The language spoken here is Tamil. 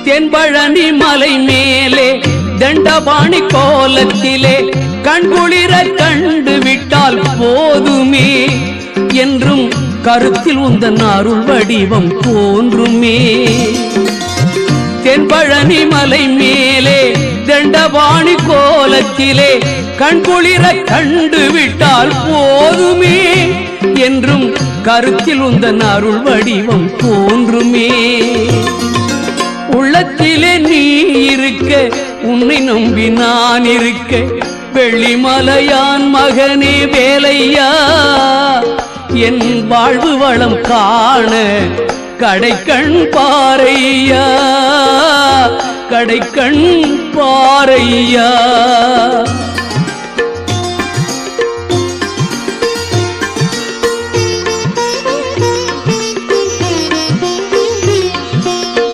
தென்பழனி மலை மேலே தண்டபாணி கோலத்திலே கண்குளிர கண்டு விட்டால் போதுமே என்றும் கருத்தில் உந்தன் அருள் வடிவம் தோன்றுமே. தென்பழனி மலை மேலே தண்டபாணி கோலத்திலே கண்குளிர கண்டு விட்டால் போதுமே என்றும் கருத்தில் உந்தன் அருள் வடிவம் தோன்றுமே. உள்ளத்திலே நீ இருக்க உன்னை நம்பி நான் இருக்க வெள்ளிமலையான் மகனே வேலையா என் வாழ்வு வளம் காண கடைக்கண் பாரையா கடைக்கண் பாரையா.